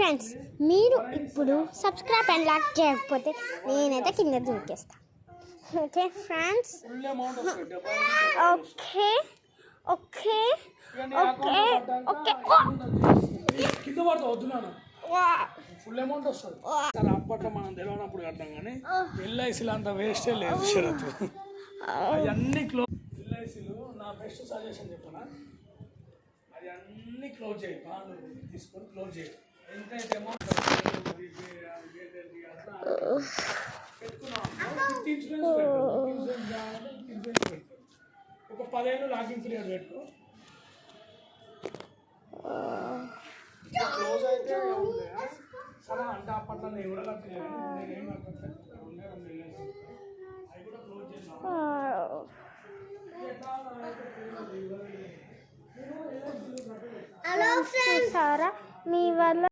Friends, మీరు ఇప్పుడు subscribe and like చేయకపోతే నేనైతే కింద దూకేస్తా. Okay friends, okay okay okay okay full amount వస్తుంది. అప్పట్లో మనం తెలియనప్పుడు కట్టాం కానీ ఎల్ఐసీలు అంత వేస్టే లేదు. షరతు అవన్నీ క్లోజ్. ఎల్ఐసీలు నా బెస్ట్ సజెషన్ చెప్పనా, అది అన్నీ క్లోజ్ చేయి. బాగా తీసుకొని క్లోజ్ చేయి. ఎంతైతే అమౌంట్ ఇన్సూరెన్స్ పెడతారు. ఒక 10 ఏళ్ళు లాకింగ్ పీరియడ్ పెట్టు. క్లోజ్ అయితే సరే అంటే అప్పట్లో నేను కూడా కట్టలేదు. నేనేం కట్టలేదు. అవి కూడా క్లోజ్ చేసాను. మీ వల్ల